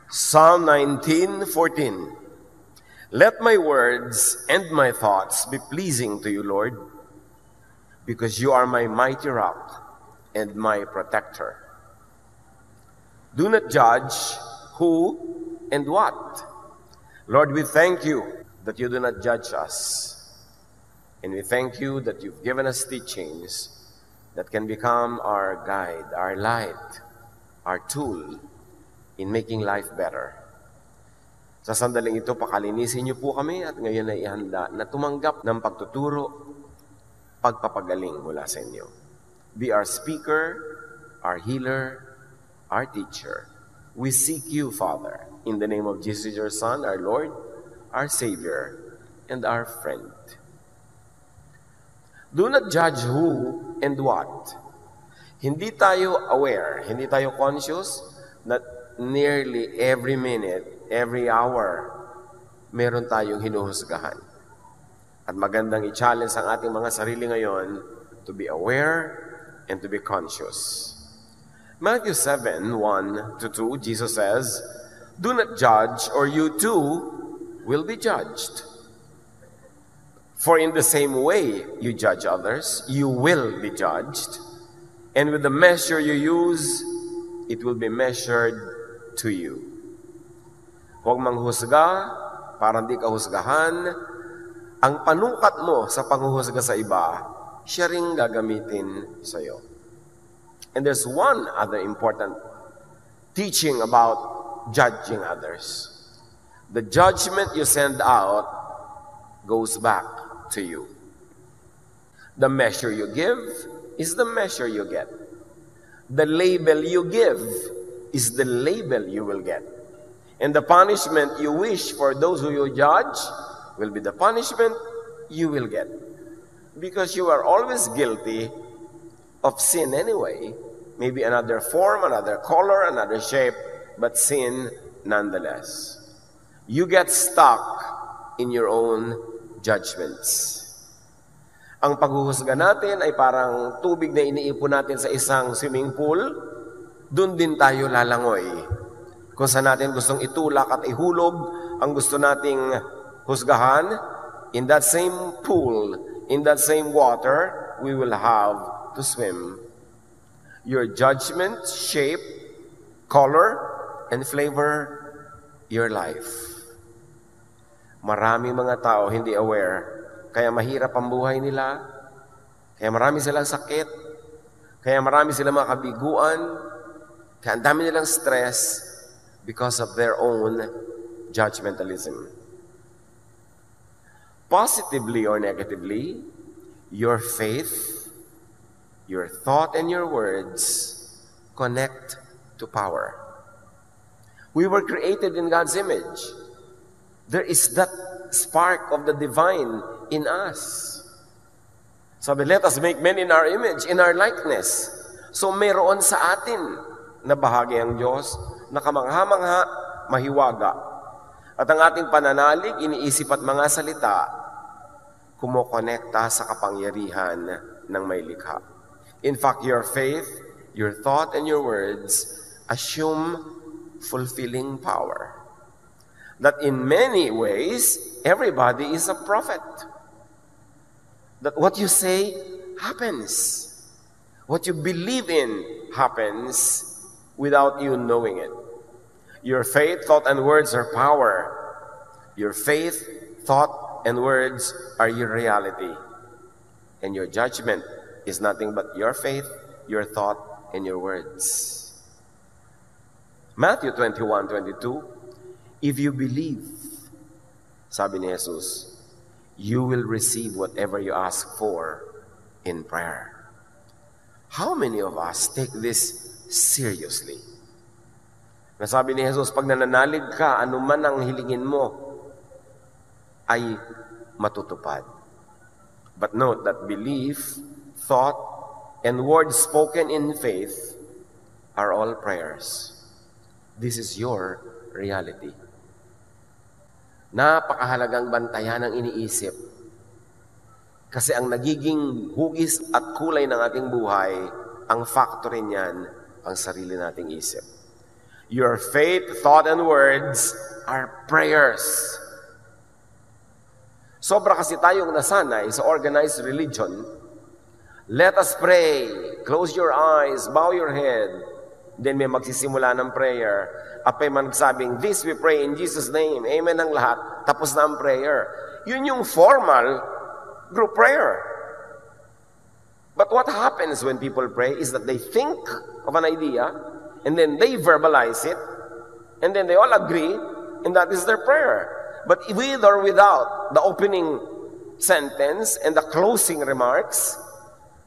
Psalm 19:14. Let my words and my thoughts be pleasing to you, Lord, because you are my mighty rock and my protector. Do not judge who and what. Lord, we thank you that you do not judge us. And we thank you that you've given us teachings that can become our guide, our light, our tool in making life better. Sa sandaling ito, pakalinisin niyo po kami at ngayon ay ihanda na tumanggap ng pagtuturo, pagpapagaling mula sa inyo. Be our speaker, our healer, our teacher. We seek you, Father, in the name of Jesus, your Son, our Lord, our Savior, and our friend. Do not judge who and what. Hindi tayo aware, hindi tayo conscious that nearly every minute, every hour, meron tayong hinuhusgahan. At magandang i-challenge ang ating mga sarili ngayon to be aware and to be conscious. Matthew 7:1-2, Jesus says, "Do not judge, or you too will be judged. For in the same way you judge others, you will be judged. And with the measure you use, it will be measured to you." Huwag manghusga para hindi ka husgahan. Ang panukat mo sa panghuhusga sa iba, siya ring gagamitin sa iyo. And there's one other important teaching about judging others. The judgment you send out goes back to you. The measure you give is the measure you get. The label you give is the label you will get. And the punishment you wish for those who you judge will be the punishment you will get. Because you are always guilty of sin anyway. Maybe another form, another color, another shape, but sin nonetheless. You get stuck in your own judgments. Ang paghuhusga natin ay parang tubig na iniipon natin sa isang swimming pool. Doon din tayo lalangoy. Kung saan natin gustong itulak at ihulog ang gusto nating husgahan, in that same pool, in that same water, we will have to swim. Your judgment shape, color, and flavor your life. Maraming mga tao hindi aware, kaya mahirap ang buhay nila, kaya marami silang sakit, kaya marami silang mga kabiguan, kaya ang dami nilang stress, because of their own judgmentalism. Positively or negatively, your faith, your thought, and your words connect to power. We were created in God's image. There is that spark of the divine in us. Sabi, let us make men in our image, in our likeness. So mayroon sa atin na bahagi ang Diyos, nakamangha-mangha, mahiwaga. At ang ating pananalig, iniisip at mga salita, kumokonekta sa kapangyarihan ng may likha. In fact, your faith, your thought, and your words assume fulfilling power. That in many ways, everybody is a prophet. That what you say happens. What you believe in happens without you knowing it. Your faith, thought, and words are power. Your faith, thought, and words are your reality. And your judgment is nothing but your faith, your thought, and your words. Matthew 21:22, if you believe, sabi ni Jesus, you will receive whatever you ask for in prayer. How many of us take this seriously? Nasabi ni Jesus, pag nananalig ka, anuman ang hilingin mo, ay matutupad. But note that belief, thought, and words spoken in faith are all prayers. This is your reality. Napakahalagang bantayan ang iniisip. Kasi ang nagiging hugis at kulay ng ating buhay, ang factor niyan, ang sarili nating isip. Your faith, thought, and words are prayers. Sobra kasi tayong nasanay sa organized religion. Let us pray. Close your eyes, bow your head. Then may magsisimula ng prayer. At may magsabing, this we pray in Jesus' name. Amen ang lahat. Tapos na ang prayer. Yun yung formal group prayer. But what happens when people pray is that they think of an idea, and then they verbalize it, and then they all agree, and that is their prayer. But with or without the opening sentence and the closing remarks,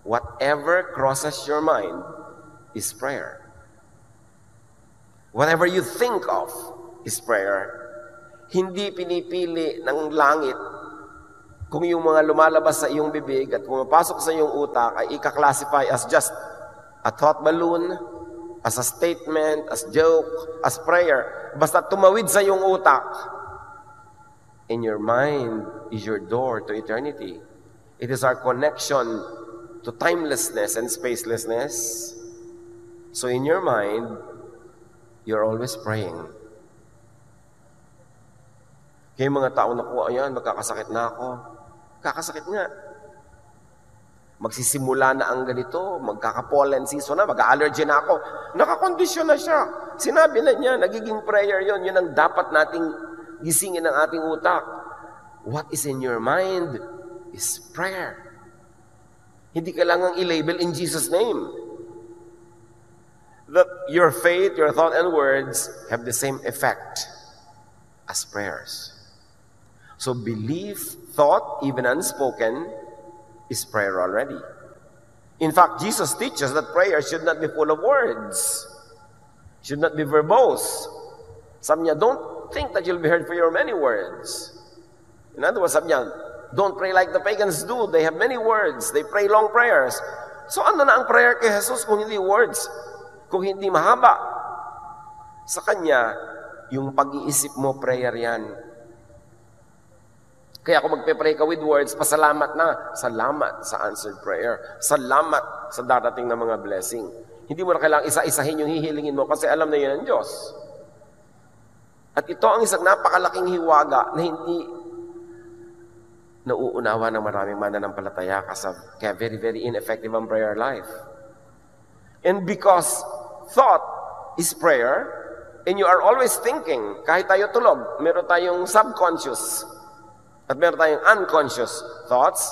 whatever crosses your mind is prayer. Whatever you think of is prayer. Hindi pinipili ng langit kung yung mga lumalabas sa iyong bibig at pumapasok sa iyong utak ay ika-classify as just a thought balloon, as a statement, as joke, as prayer. Basta tumawid sa iyong utak. In your mind is your door to eternity. It is our connection to timelessness and spacelessness. So in your mind, you're always praying. Kaya mga tao na po, ayan, magkakasakit na ako. Kakasakit nga. Magsisimula na ang ganito, magkaka-pollen season na, mag-allergy na ako. Nakakondisyon na siya. Sinabi na niya, nagiging prayer yon. Yun ang dapat nating gisingin ng ating utak. What is in your mind is prayer. Hindi kailangang i-label in Jesus' name. That your faith, your thought, and words have the same effect as prayers. So belief, thought, even unspoken, is prayer already. In fact, Jesus teaches that prayer should not be full of words. Should not be verbose. Sabi niya, don't think that you'll be heard for your many words. In other words, sabi niya, don't pray like the pagans do. They have many words. They pray long prayers. So ano na ang prayer kay Jesus kung hindi words? Kung hindi mahaba? Sa Kanya, yung pag-iisip mo, prayer yan. Kaya kung magpe-pray ka with words, pasalamat na. Salamat sa answered prayer. Salamat sa darating na mga blessing. Hindi mo na kailangang isa-isahin yung hihilingin mo kasi alam na yun ang Diyos. At ito ang isang napakalaking hiwaga na hindi nauunawa ng maraming mananampalataya kaya very, very ineffective ang prayer life. And because thought is prayer, and you are always thinking, kahit tayo tulog, meron tayong subconscious at meron tayong unconscious thoughts,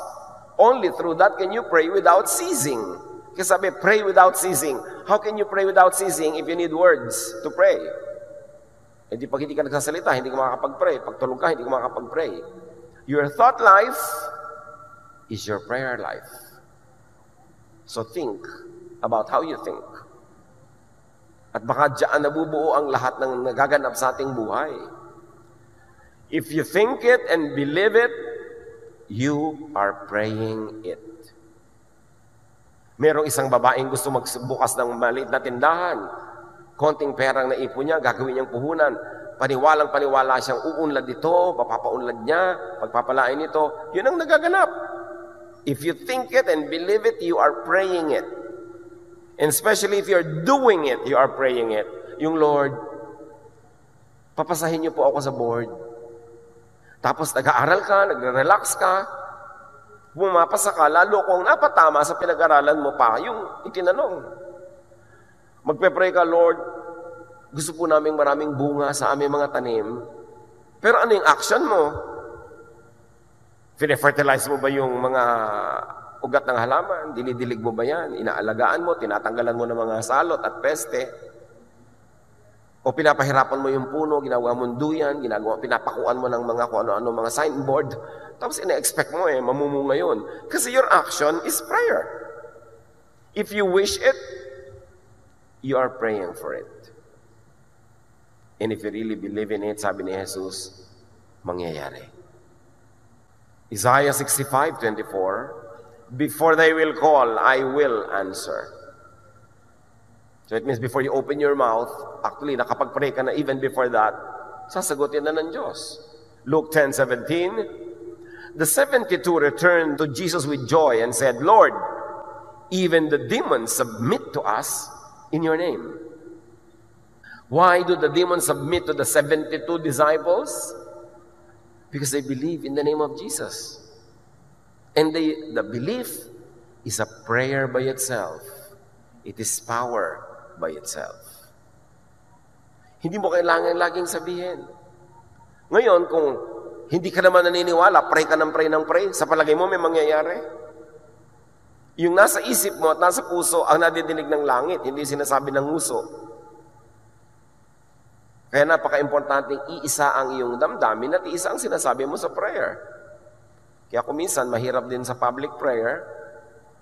only through that can you pray without ceasing. Kasi sabi, pray without ceasing. How can you pray without ceasing if you need words to pray? E di pag hindi ka nagsasalita, hindi ka makakapag-pray. Pag tulog ka, hindi ka makakapag-pray. Your thought life is your prayer life. So think about how you think. At baka dyan nabubuo ang lahat ng nagaganap sa ating buhay. If you think it and believe it, you are praying it. Merong isang babaeng gusto magbukas ng maliit na tindahan. Konting perang naipon niya, gagawin niyang puhunan. Paniwalang-paniwala siyang uunlad dito, papapaunlad niya, pagpapalain ito. Yun ang nagaganap. If you think it and believe it, you are praying it. And especially if you're doing it, you are praying it. Yung Lord, papasahin niyo po ako sa board. Tapos nag-aaral ka, nagre-relax ka, pumapasa ka, lalo kung napatama sa pinag-aralan mo pa, yung itinanong. Magpe-pray ka, Lord, gusto po naming maraming bunga sa aming mga tanim. Pero ano yung action mo? Fine-fertilize mo ba yung mga ugat ng halaman? Dinidilig mo ba yan? Inaalagaan mo? Tinatanggalan mo ng mga salot at peste? O pinapahirapan mo yung puno, ginagawa mong duyan, pinapakuan mo ng mga kung ano-ano, mga signboard. Tapos ina-expect mo mamumunga yun. Kasi your action is prayer. If you wish it, you are praying for it. And if you really believe in it, sabi ni Jesus, mangyayari. Isaiah 65:24, before they will call, I will answer. So it means before you open your mouth, actually, nakapag-pray ka na even before that, sasagutin na ng Diyos. Luke 10:17, the 72 returned to Jesus with joy and said, Lord, even the demons submit to us in your name. Why do the demons submit to the 72 disciples? Because they believe in the name of Jesus. And the belief is a prayer by itself. It is power by itself. Hindi mo kailangan laging sabihin. Ngayon, kung hindi ka naman naniniwala, pray ka ng pray, sa palagay mo may mangyayari. Yung nasa isip mo at nasa puso ang nadidinig ng langit, hindi sinasabi ng nguso. Kaya napaka-importanting iisa ang iyong damdamin at iisa ang sinasabi mo sa prayer. Kaya kung minsan, mahirap din sa public prayer,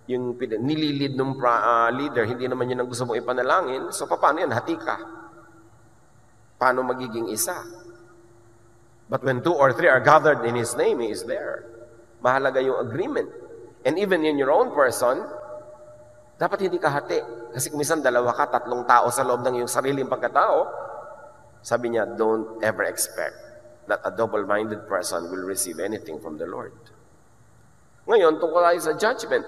yung nililid ng leader, hindi naman yun ang gusto mong ipanalangin, so paano yan? Hati ka. Paano magiging isa? But when 2 or 3 are gathered in His name, He is there. Mahalaga yung agreement. And even in your own person, dapat hindi ka hati. Kasi kung minsan 2 ka, 3 tao sa loob ng iyong sariling pagkatao, sabi niya, don't ever expect that a double-minded person will receive anything from the Lord. Ngayon, tungkol tayo sa judgment.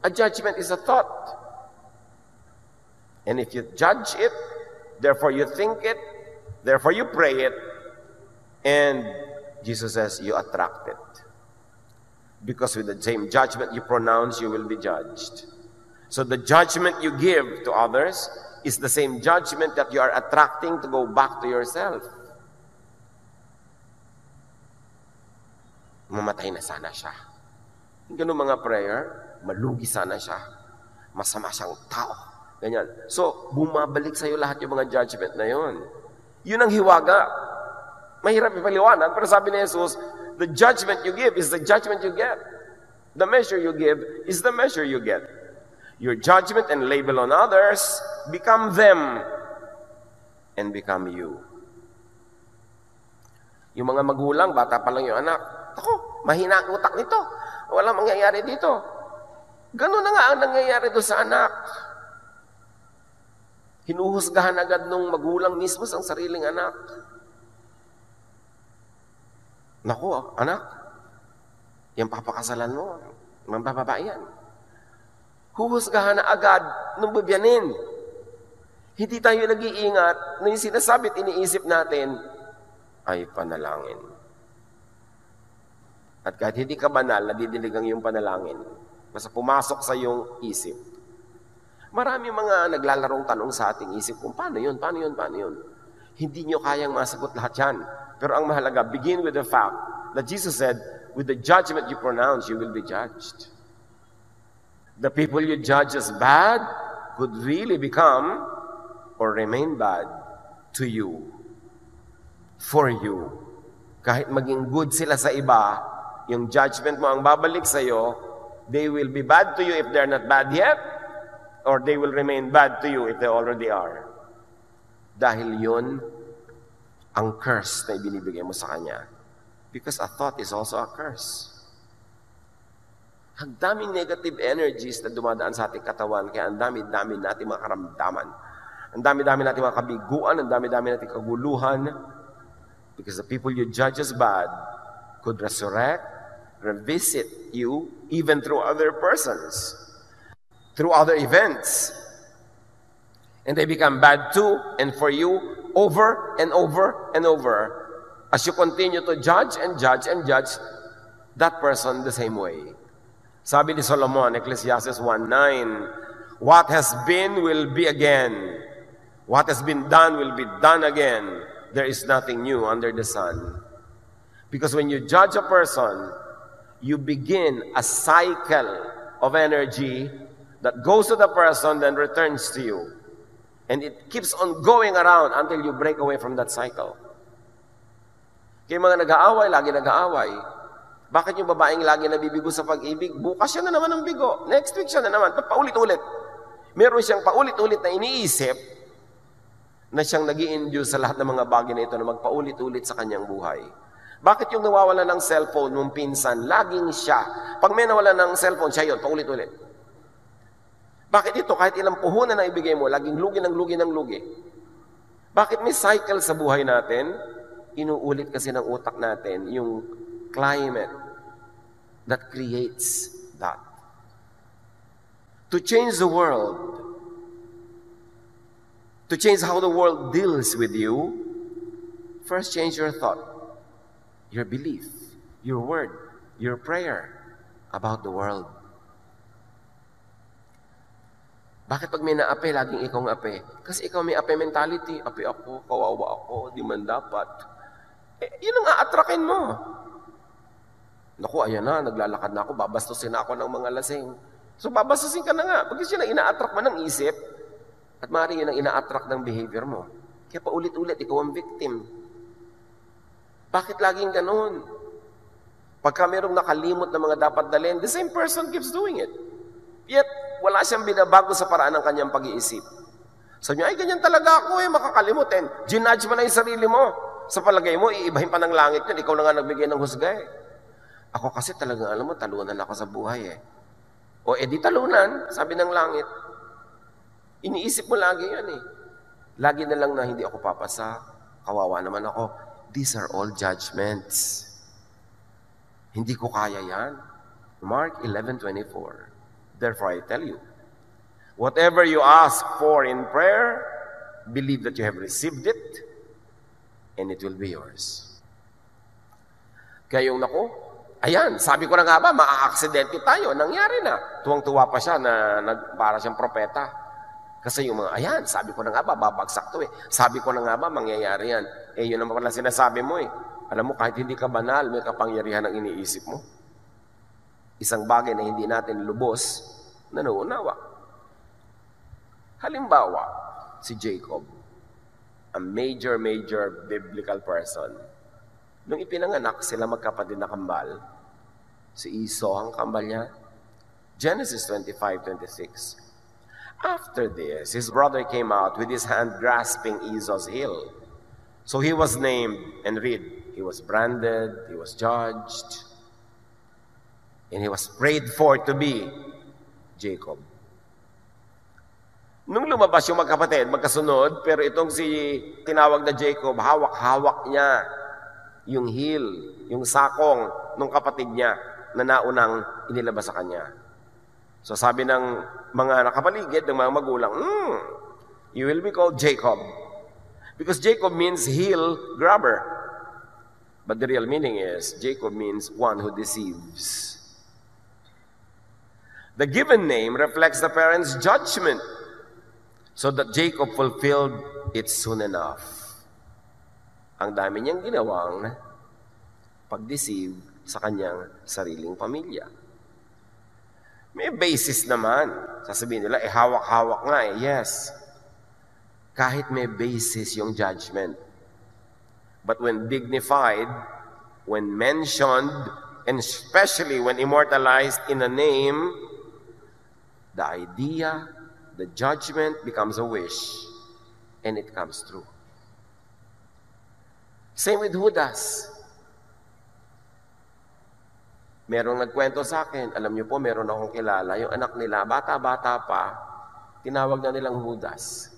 A judgment is a thought. And if you judge it, therefore you think it, therefore you pray it, and Jesus says you attract it. Because with the same judgment you pronounce, you will be judged. So the judgment you give to others is the same judgment that you are attracting to go back to yourself. Mamatay na sana siya. Yung ganun mga prayer, malugi sana siya. Masama siyang tao. Ganyan. So, bumabalik sa'yo lahat yung mga judgment na yun. Yun ang hiwaga. Mahirap ipaliwanag, pero sabi ni Jesus, the judgment you give is the judgment you get. The measure you give is the measure you get. Your judgment and label on others become them and become you. Yung mga magulang, bata pa lang yung anak, ako, mahina ang utak nito. Walang mangyayari dito. Ganun na nga ang nangyayari doon sa anak. Hinuhusgahan agad nung magulang mismo sa sariling anak. Naku, anak, yung papakasalan mo, mababae yan. Huhusgahan na agad nung bibiyanin. Hindi tayo nag-iingat na yung sinasabi at iniisip natin ay panalangin. At kahit hindi ka banal, nadidinig ang iyong panalangin. Basta pumasok sa iyong isip. Marami mga naglalarong tanong sa ating isip kung paano yun, paano yun, paano yun. Hindi nyo kayang masagot lahat yan. Pero ang mahalaga, begin with the fact that Jesus said, with the judgment you pronounce, you will be judged. The people you judge as bad could really become or remain bad to you. For you. Kahit maging good sila sa iba, yung judgment mo ang babalik sa'yo, they will be bad to you if they're not bad yet, or they will remain bad to you if they already are. Dahil yun ang curse na ibinibigay mo sa kanya. Because a thought is also a curse. Ang daming negative energies na dumadaan sa ating katawan, kaya ang dami-dami natin mga karamdaman. Ang dami-dami natin mga kabiguan, ang dami-dami natin kaguluhan. Because the people you judge as bad could resurrect, revisit you, even through other persons, through other events. And they become bad too, and for you, over and over and over. As you continue to judge and judge and judge that person the same way. Sabi ni Solomon, Ecclesiastes 1:9, what has been will be again. What has been done will be done again. There is nothing new under the sun. Because when you judge a person, you begin a cycle of energy that goes to the person, then returns to you. And it keeps on going around until you break away from that cycle. Kaya mga nag-aaway, lagi nag-aaway. Bakit yung babaeng lagi nabibigo sa pag-ibig? Bukas siya na naman ang bigo. Next week siya na naman. Paulit-ulit. Meron siyang paulit-ulit na iniisip na siyang nag-i-induce sa lahat ng mga bagay na ito na magpaulit-ulit sa kanyang buhay. Bakit yung nawawala ng cellphone nung pinsan, laging siya? Pag may nawala ng cellphone, siya yun, paulit-ulit. Bakit ito? Kahit ilang puhunan na ibigay mo, laging lugi ng lugi ng lugi. Bakit may cycle sa buhay natin? Inuulit kasi ng utak natin yung climate that creates that. To change the world, to to change how the world deals with you, first change your thought, your belief, your word, your prayer about the world. Bakit pag may naapi, laging ikaw ang api? Kasi ikaw may api mentality. Api ako, kawawa ako, di man dapat. Yun ang aatrakin mo. Naku, ayan na, naglalakad na ako, babastusin na ako ng mga lasing. So babastusin ka na nga. Pag yun ang ina-attract mo ng isip, at maaaring yun ang ina-attract ng behavior mo. Kaya paulit-ulit, ikaw ang victim. Bakit laging ganun? Pagka mayroong nakalimot na mga dapat dalhin, the same person keeps doing it. Yet, wala siyang binabago sa paraan ng kanyang pag-iisip. Sabi niya, ay ganyan talaga ako makakalimutin. Ginudge mo na yung sarili mo. Sa palagay mo, iibahin pa ng langit yun. Ikaw na nga nagbigay ng husga Ako kasi talagang alam mo, talunan ako sa buhay O edi talunan, sabi ng langit. Iniisip mo lagi yan Lagi na lang na hindi ako papasa. Kawawa naman ako. These are all judgments. Hindi ko kaya yan. Mark 11:24. Therefore, I tell you, whatever you ask for in prayer, believe that you have received it, and it will be yours. Kaya yung naku, ayan, sabi ko na nga ba, maa-aksidente tayo. Nangyari na. Tuwang-tuwa pa siya na para siyang propeta. Kasi yung mga, ayan, sabi ko na nga ba, babagsak to Sabi ko na nga ba, mangyayari yan. Yun naman pala sinasabi mo Alam mo, kahit hindi ka banal, may kapangyarihan ang iniisip mo. Isang bagay na hindi natin lubos, nanuunawa. Halimbawa, si Jacob, a major biblical person. Nung ipinanganak sila magkapatid na kambal, si Esau ang kambal niya. Genesis 25:26. After this, his brother came out with his hand grasping Esau's heel. So he was named, and read, he was branded, he was judged, and he was prayed for to be Jacob. Nung lumabas yung magkapatid, magkasunod, pero itong si tinawag na Jacob, hawak-hawak niya yung heel, yung sakong ng kapatid niya na naunang inilabas sa kanya. So sabi ng mga nakapaligid, ng mga magulang, you will be called Jacob. Because Jacob means heel grabber. But the real meaning is, Jacob means one who deceives. The given name reflects the parents' judgment, so that Jacob fulfilled it soon enough. Ang dami niyang ginawang pag-deceive sa kanyang sariling pamilya. May basis naman. Sasabihin nila, hawak-hawak nga Yes. Kahit may basis yung judgment. But when dignified, when mentioned, and especially when immortalized in a name, the idea, the judgment becomes a wish, and it comes true. Same with Judas. Merong nagkwento sa akin, alam niyo po, meron akong kilala, yung anak nila, bata-bata pa, tinawag na nilang Judas.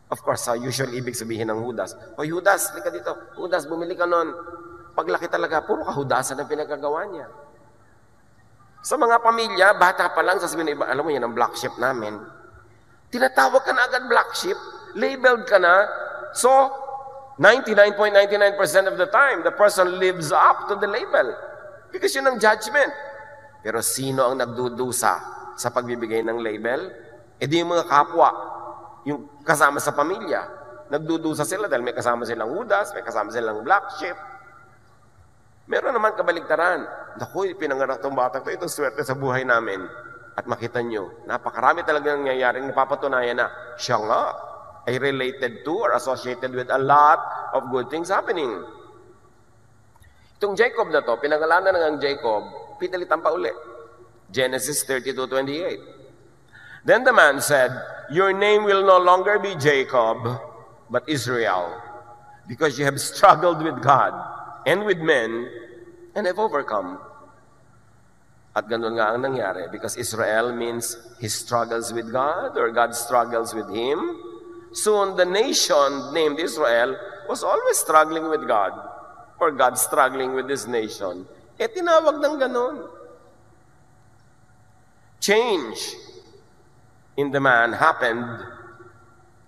Of course, usual ibig sabihin ng Judas, Hoy Judas, lika dito. Judas, bumili ka nun. Paglaki talaga, puro kahudasan ang pinagagawa niya. Sa mga pamilya, bata pa lang, sasabihin na iba, alam mo yan ang black sheep namin. Tinatawag ka na agad black sheep, labeled ka na, so 99.99% of the time, the person lives up to the label. Because yun ang judgment. Pero sino ang nagdudusa sa pagbibigay ng label? Di yung mga kapwa, yung kasama sa pamilya. Nagdudusa sila dahil may kasama silang Judas, may kasama silang black sheep. Meron naman kabaligtaran. Naku, pinanganak tong batang ito, itong swerte sa buhay namin. At makita nyo, napakarami talaga nangyayaring napapatunayan na siya nga ay related to or associated with a lot of good things happening. Itong Jacob na to, pinangalanan ng Jacob, pinalitan pa uli. Genesis 32:28. Then the man said, your name will no longer be Jacob, but Israel, because you have struggled with God and with men, and have overcome. At ganun nga ang nangyari, because Israel means he struggles with God, or God struggles with him. Soon the nation named Israel was always struggling with God, or God struggling with this nation. Tinawag ng ganun. Change in the man happened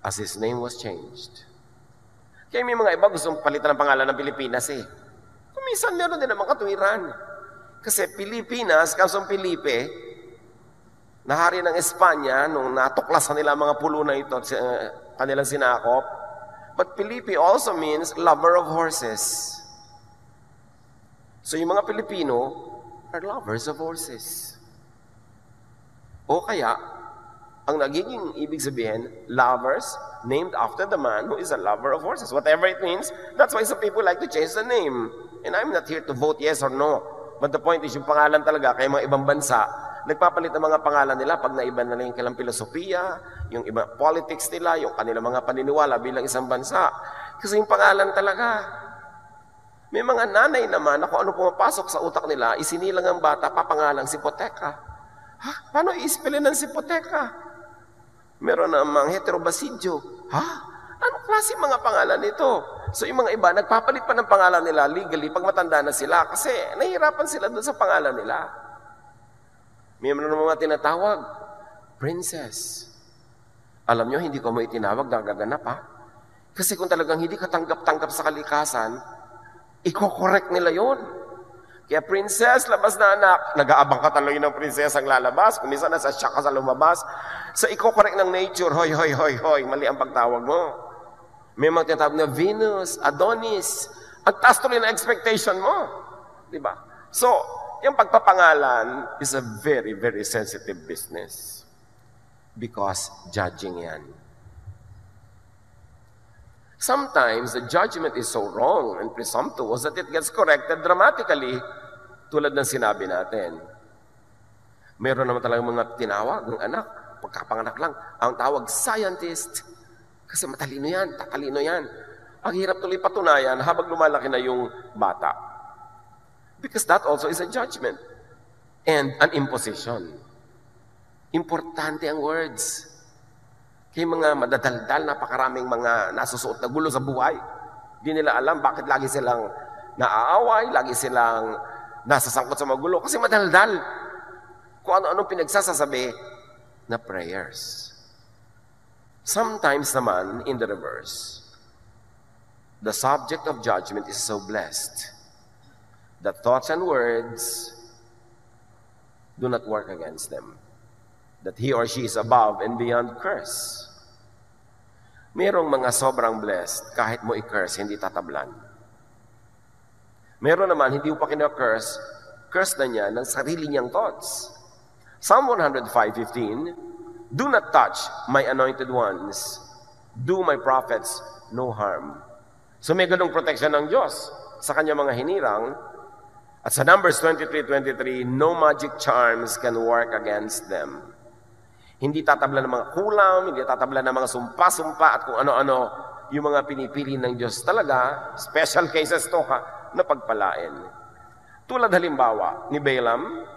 as his name was changed. Kaya may mga iba gustong palitan ng pangalan ng Pilipinas eh. Kuminsan meron din naman katuwiran. Kasi Pilipinas, kasong Felipe, nahari ng Espanya nung natuklasan nila mga pulo na ito, kanilang sinakop. But Felipe also means lover of horses. So yung mga Pilipino are lovers of horses. O kaya, ang nagiging ibig sabihin, lovers named after the man who is a lover of horses. Whatever it means, that's why some people like to change the name. And I'm not here to vote yes or no. But the point is, yung pangalan talaga, kaya mga ibang bansa, nagpapalit ang mga pangalan nila pag naiba na lang yung kailang filosofiya, yung iba politics nila, yung kanilang mga paniniwala bilang isang bansa. Kasi yung pangalan talaga. May mga nanay naman na kung ano pumapasok sa utak nila, isinilang ang bata, papangalang Sipoteka. Ha? Paano i-spellin ng Sipoteka? Meron namang Heterobasidyo. Ha? Anong klase mga pangalan nito? So yung mga iba, nagpapalit pa ng pangalan nila legally pag matanda na sila kasi nahihirapan sila doon sa pangalan nila. May mga tinatawag, princess. Alam nyo, hindi ko mo itinawag, gagaganap ha? Kasi kung talagang hindi ka tanggap-tanggap sa kalikasan, iko-correct nila yon. Kaya princess, labas na anak, nag-aabang ka talaga ng princess ang lalabas, kung minsan nasa shock ka sa lumabas, sa iko-correct ng nature, hoy, hoy, hoy, hoy, mali ang pagtawag mo. May mga tinatawag na Venus, Adonis, ang taas tuloy na expectation mo. Diba? So, yung pagpapangalan is a very, very sensitive business. Because judging yan. Sometimes the judgment is so wrong and presumptuous that it gets corrected dramatically, tulad ng sinabi natin. Meron naman talagang mga tinawag ng anak, pagkapanganak lang, ang tawag scientist. Kasi matalino yan, tatalino yan. Ang hirap tuloy patunayan habang lumalaki na yung bata. Because that also is a judgment and an imposition. Importante ang words. Kaya mga madadaldal, napakaraming mga nasusuot na gulo sa buhay. Di nila alam bakit lagi silang naaaway, lagi silang nasasangkot sa magulo. Kasi madaldal. Kung ano-anong pinagsasasabi na prayers. Sometimes naman, in the reverse, the subject of judgment is so blessed that thoughts and words do not work against them. That he or she is above and beyond curse. Merong mga sobrang blessed, kahit mo i-curse, hindi tatablan. Meron naman, hindi mo pa kina-curse, curse na niya ng sarili niyang thoughts. Psalm 105:15, do not touch my anointed ones. Do my prophets no harm. So may ganong protection ng Diyos sa kanyang mga hinirang. At sa Numbers 23:23, no magic charms can work against them. Hindi tatablan ng mga kulam, hindi tatablan ng mga sumpa-sumpa at kung ano-ano yung mga pinipili ng Diyos talaga, special cases to ha, na pagpalain. Tulad halimbawa ni Balaam,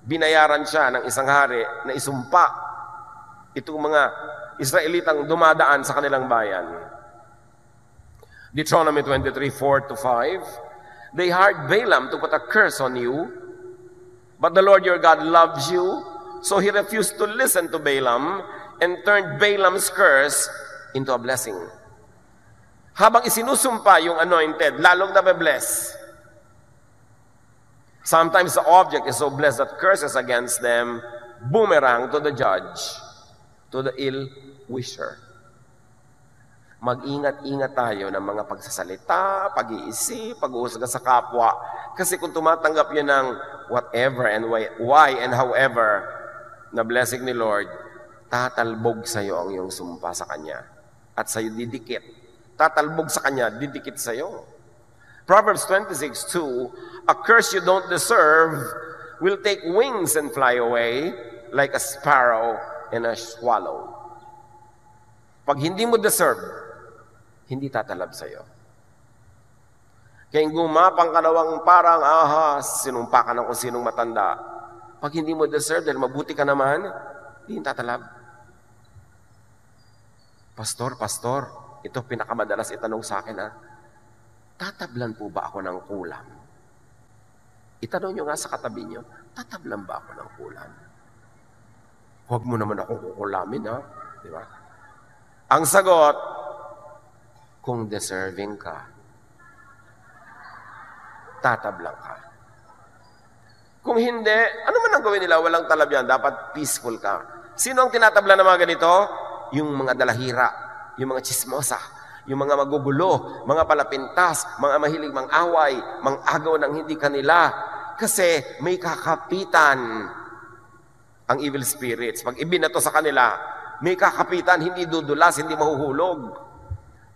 binayaran siya ng isang hari na isumpa itong mga Israelitang dumadaan sa kanilang bayan. Deuteronomy 23:4-5, they hired Balaam to put a curse on you, but the Lord your God loves you, so he refused to listen to Balaam and turned Balaam's curse into a blessing. Habang isinusumpa yung anointed, lalong nabe-bless. Sometimes the object is so blessed that curses against them boomerang to the judge, to the ill-wisher. Mag-ingat-ingat tayo ng mga pagsasalita, pag-iisip, pag-uusga sa kapwa. Kasi kung tumatanggap yun ng whatever and why and however, na blessing ni Lord, tatalbog sa iyo ang iyong sumpa sa Kanya. At sa iyo didikit. Tatalbog sa Kanya, didikit sa iyo. Proverbs 26:2, a curse you don't deserve will take wings and fly away like a sparrow and a swallow. Pag hindi mo deserve, hindi tatalab sa iyo. Kaya gumapang ka nawang parang ahas, sinumpa ka ng kung sinong matanda. Pag hindi mo deserve, dahil mabuti ka naman, hindi tatalab. Pastor, ito pinakamadalas itanong sa akin, ha? Tatablan po ba ako ng kulam? Itanong nyo nga sa katabi nyo, tatablan ba ako ng kulam? Huwag mo naman akong kukulamin, ha? Di ba? Ang sagot, kung deserving ka, tatablang ka. Kung hindi, ano man ang gawin nila, walang talab yan. Dapat peaceful ka. Sino ang tinatabla ng mga ganito? Yung mga dalahira, yung mga chismosa, yung mga magugulo, mga palapintas, mga mahilig mang-away, mang-agaw ng hindi kanila. Kasi may kakapitan ang evil spirits. Pag ibinato sa kanila, may kakapitan, hindi dudulas, hindi mahuhulog.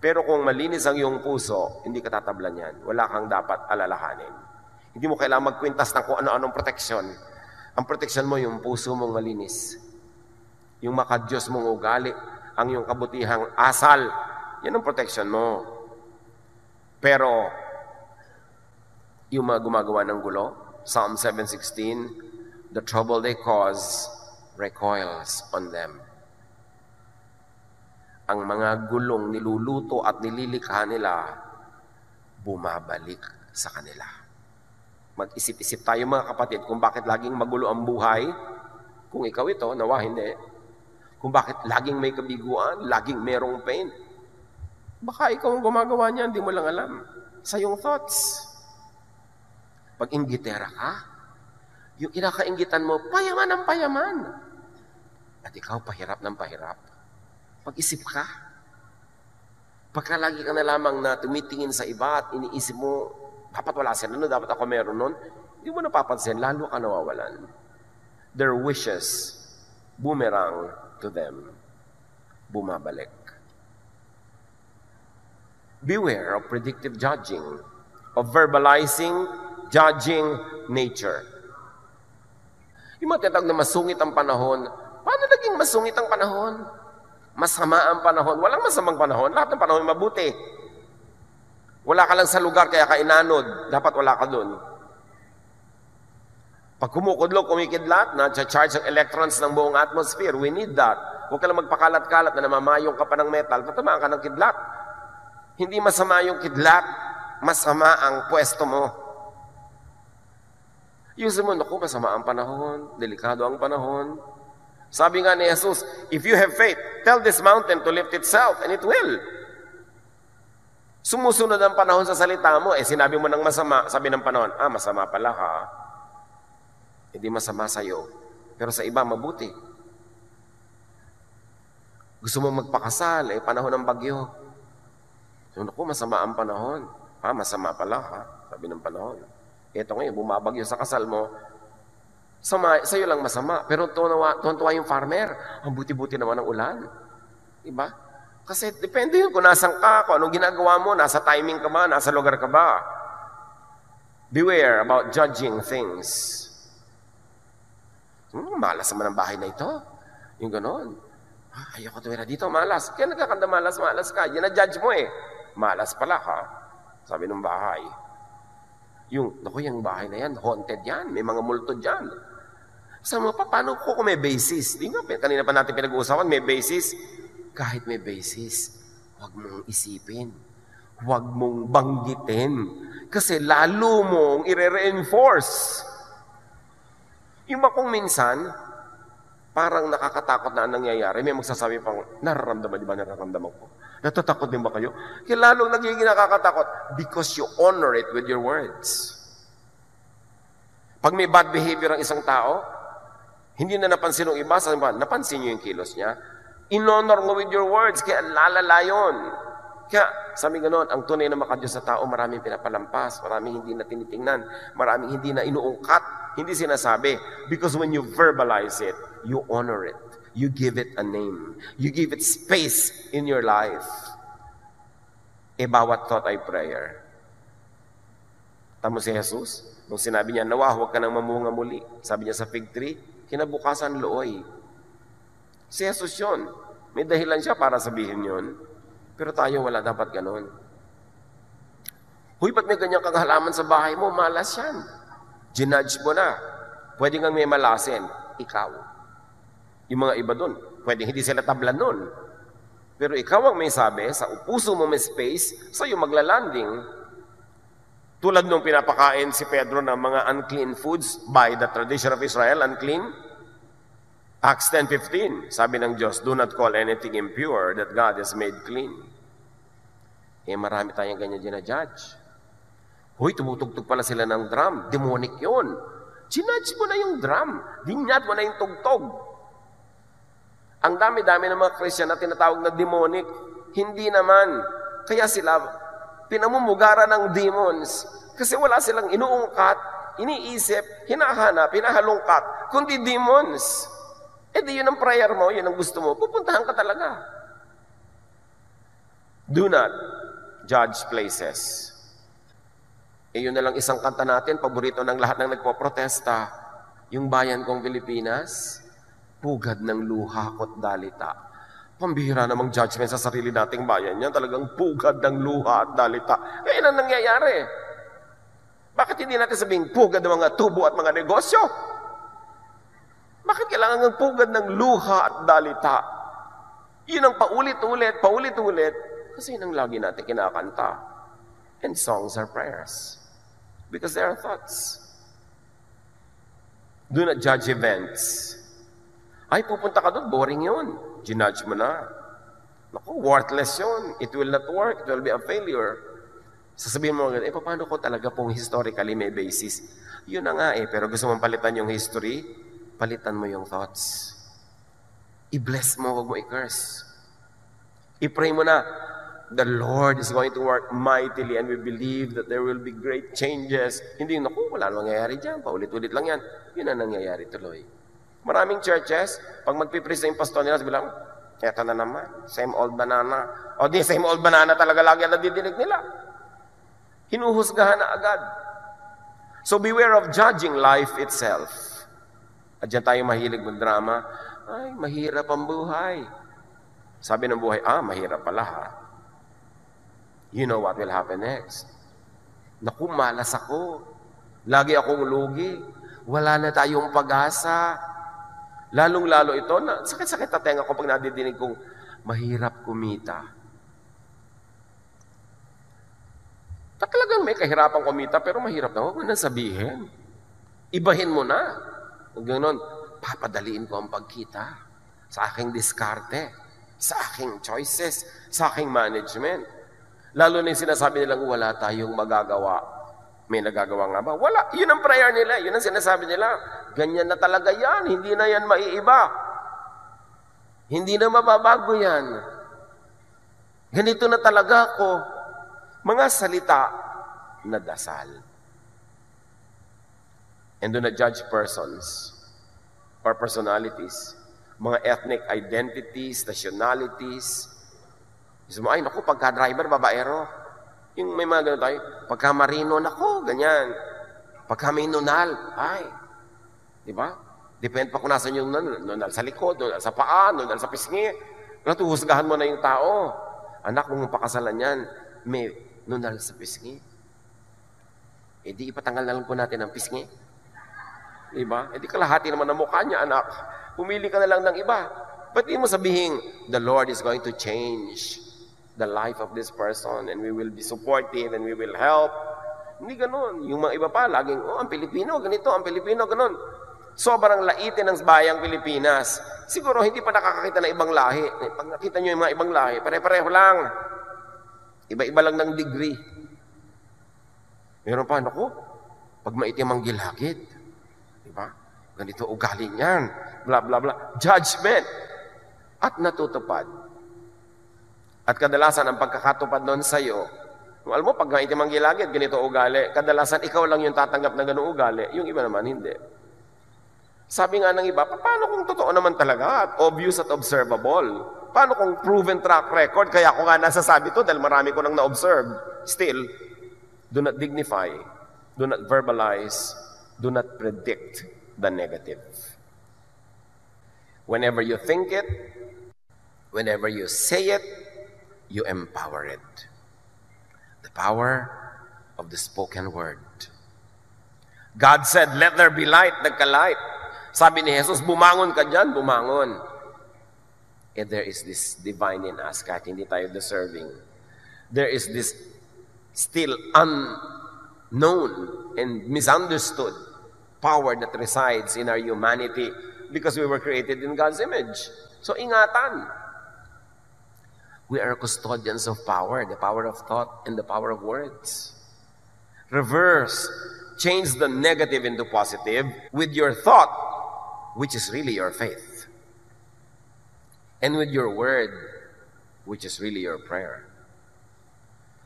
Pero kung malinis ang iyong puso, hindi ka tatablan yan. Wala kang dapat alalahanin. Hindi mo kailangan magkwintas ng kung ano-anong proteksyon. Ang proteksyon mo, yung puso mong malinis. Yung makadiyos mong ugali, ang iyong kabutihang asal, yan ang proteksyon mo. Pero, yung mga gumagawa ng gulo, Psalm 7:16, the trouble they cause recoils on them. Ang mga gulong niluluto at nililikha nila, bumabalik sa kanila. Mag-isip-isip tayo mga kapatid kung bakit laging magulo ang buhay. Kung ikaw ito, nawa hindi. Kung bakit laging may kabiguan, laging merong pain. Baka ikaw ang gumagawa niyan, hindi mo lang alam. Sa iyong thoughts. Pag inggitera ka, yung kinakainggitan mo, payaman ang payaman. At ikaw, pahirap ng pahirap. Pag-isip ka. Pagka lagi ka na lamang na tumitingin sa iba at iniisip mo, dapat wala sila nun, dapat ako meron nun, hindi mo napapansin, lalo ka nawawalan. Their wishes, boomerang to them. Bumabalik. Beware of predictive judging, of verbalizing, judging nature. Yung mga tinatawag na masungit ang panahon, paano naging masungit ang panahon? Masama ang panahon. Walang masamang panahon. Lahat ng panahon mabuti. Wala ka lang sa lugar kaya ka inanod. Dapat wala ka doon. Pag kumukudlog, kumikidlat, na-charge ang electrons ng buong atmosphere. We need that. Huwag ka lang magpakalat-kalat na namamayong ka pa ng metal. Tatamaan ka ng kidlat. Hindi masama yung kidlat. Masama ang pwesto mo. Yung mo, naku, masama ang panahon. Delikado ang panahon. Sabi nga ni Jesus, if you have faith, tell this mountain to lift itself, and it will. Sumusunod ang panahon sa salita mo, sinabi mo ng masama, sabi ng panahon, masama pala ha. Hindi masama sa'yo. Pero sa iba, mabuti. Gusto mo magpakasal, panahon ng bagyo. Naku, masama ang panahon. Masama pala ha, sabi ng panahon. Ito ngayon, bumabagyo sa kasal mo, sa'yo lang masama. Pero tuwan-tuwa yung farmer. Ang buti-buti naman ang ulan. Diba? Kasi depende yun kung nasan ka, kung anong ginagawa mo, nasa timing ka ba, nasa lugar ka ba. Beware about judging things. Malas naman ang bahay na ito. Yung ganon. Ayoko tumira dito, malas. Kaya nagkakanda malas ka. Yan na-judge mo Malas pala ha. Sabi ng bahay. Naku, yung bahay na yan, haunted yan. May mga multo dyan. Sabi mo, paano ko kung may basis? Di nga, kanina pa natin pinag-uusapan, may basis. Kahit may basis, huwag mong isipin. Huwag mong banggitin. Kasi lalo mong i-reinforce. Yung ba kung minsan, parang nakakatakot na ang nangyayari, may magsasabi pang, nararamdaman, di ba nararamdaman ko? Natatakot din ba kayo? Kaya lalong nagiging nakakatakot because you honor it with your words. Pag may bad behavior ang isang tao, hindi na napansin ng iba, napansin nyo yung kilos niya. In-honor mo with your words, kaya lalala yun. Kaya, sabi ganoon, ang tunay na makadiyos sa tao, maraming pinapalampas, maraming hindi na tinitingnan, maraming hindi na inuungkat, hindi sinasabi. Because when you verbalize it, you honor it. You give it a name. You give it space in your life. Bawat thought ay prayer. Tamo si Jesus, nung sinabi niya, nawa, huwag ka nang mamunga muli. Sabi niya sa fig tree, kinabukasan looy. Si Jesus yun. May dahilan siya para sabihin yun. Pero tayo wala dapat ganon. Huy, ba't may ganyang kang halaman sa bahay mo? Malas yan. Ginudge mo na. Pwede kang may malasin. Ikaw. Yung mga iba dun, pwede hindi sila tablan nun. Pero ikaw ang may sabi, sa puso mo may space, sa'yo maglalanding. Tulad nung pinapakain si Pedro ng mga unclean foods by the tradition of Israel, unclean. Acts 10:15, sabi ng Diyos, do not call anything impure that God has made clean. Marami tayong ganyan ginajudge. Hoy, tumutugtog pala sila ng drum. Demonic yun. Ginudge mo na yung drum. Dinyat mo na yung tugtog. Ang dami-dami ng mga Christian na tinatawag na demonic. Hindi naman. Kaya sila pinamumugaran ng demons. Kasi wala silang inuungkat, iniisip, hinahanap, hinahalungkat, kundi demons. Di yun ang prayer mo, yun ang gusto mo, pupuntahan ka talaga. Do not judge places. Yun na lang isang kanta natin, paborito ng lahat ng nagpoprotesta. Yung bayan kong Pilipinas, pugad ng luha ko't dalita. Pambihira namang judgment sa sarili nating bayan yan, talagang pugad ng luha at dalita. Kaya ang nangyayari. Bakit hindi natin sabing pugad ng mga tubo at mga negosyo? Bakit kailangan ng pugad ng luha at dalita? Yun ang paulit-ulit, kasi yun ang lagi natin kinakanta. And songs are prayers. Because they are thoughts. Do not judge events. Ay, pupunta ka doon, boring yun. Ginudge mo na. Naku, worthless yun. It will not work. It will be a failure. Sasabihin mo, paano ko talaga pong historically may basis? Yun na nga pero gusto mong palitan yung history, palitan mo yung thoughts. I-bless mo, huwag mo i-curse. I-pray mo na, the Lord is going to work mightily and we believe that there will be great changes. Hindi, naku, wala nang nangyayari dyan. Paulit-ulit lang yan. Yun ang nangyayari tuloy. Maraming churches, pag magpipreach na yung pastor nila, sabi lang, eto na naman, same old banana. O di, same old banana talaga lagi ang nadidinig nila. Hinuhusgahan na agad. So beware of judging life itself. At dyan tayo mahilig mag-drama. Ay, mahirap ang buhay. Sabi ng buhay, mahirap pala ha. You know what will happen next. Naku, malas ako. Lagi akong lugi. Wala na tayong pag-asa. Lalong-lalo ito, sakit-sakit na tenga ko pag nadidinig kong mahirap kumita. Talagang may kahirapan kumita, pero mahirap na. Huwag mo na sabihin. Ibahin mo na. Huwag gano'n, papadaliin ko ang pagkita sa aking diskarte, sa aking choices, sa aking management. Lalo na yung sinasabi nilang wala tayong magagawa. May nagagawa nga ba? Wala. Yun ang prayer nila. Yun ang sinasabi nila. Ganyan na talaga yan. Hindi na yan maiiba. Hindi na mababago yan. Ganito na talaga ako. Mga salita na dasal. And do not judge persons or personalities. Mga ethnic identities, nationalities. Gusto mo, ay naku, pagka-driver, babaero. Yung may mga gano'n tayo, pagka marino, naku, ganyan. Pagka may nunal, ay. Di ba? Depende pa kung nasan yung nunal sa likod, nunal sa paa, nunal sa pisngi. Natuhusgahan mo na yung tao. Anak, kung pakasalan yan, may nunal sa pisngi. Di ipatanggal na lang po natin ang pisngi. Diba? Di kalahati naman ang mukha niya, anak. Pumili ka na lang ng iba. Ba't di mo sabihin, the Lord is going to change the life of this person and we will be supportive and we will help. Hindi ganun. Yung mga iba pa, laging, ang Pilipino, ganito, ang Pilipino, ganun. Sobrang laitin ng bayang Pilipinas. Siguro, hindi pa nakakakita ng ibang lahi. Pag nakita nyo yung mga ibang lahi, pare-pareho lang. Iba-iba lang ng degree. Meron pa, naku, pag maitim ang gilagid, diba? Ganito ugali niyan, bla bla bla. Judgment. At natutupad. At kadalasan, ang pagkakatupad noon sa'yo, alam mo, pag maitim ang gilagid, ganito ugali, kadalasan, ikaw lang yung tatanggap na ganun ugali, yung iba naman, hindi. Sabi nga ng iba, paano kung totoo naman talaga at obvious at observable? Paano kung proven track record? Kaya ako nga nasasabi to dahil marami ko nang na-observe. Still, do not dignify, do not verbalize, do not predict the negative. Whenever you think it, whenever you say it, you empower it. The power of the spoken word. God said, let there be light, nagka-light. Sabi ni Jesus, bumangon ka dyan, bumangon. And there is this divine in us, kahit hindi tayo deserving. There is this still unknown and misunderstood power that resides in our humanity because we were created in God's image. So ingatan. We are custodians of power, the power of thought and the power of words. Reverse. Change the negative into positive with your thought, which is really your faith. And with your word, which is really your prayer.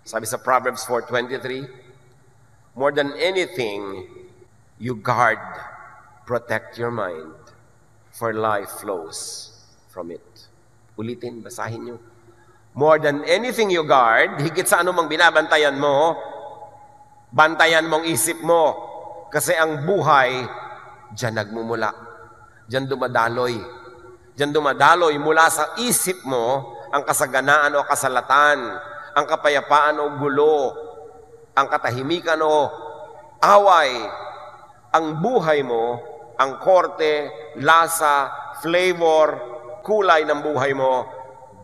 Sabi sa Proverbs 4:23, more than anything, you guard, protect your mind, for life flows from it. Ulitin, basahin nyo. More than anything you guard, higit sa anumang binabantayan mo, bantayan mong isip mo. Kasi ang buhay, diyan nagmumula. Diyan dumadaloy. Diyan dumadaloy mula sa isip mo ang kasaganaan o kasalatan, ang kapayapaan o gulo, ang katahimikan o away. Ang buhay mo, ang korte, lasa, flavor, kulay ng buhay mo,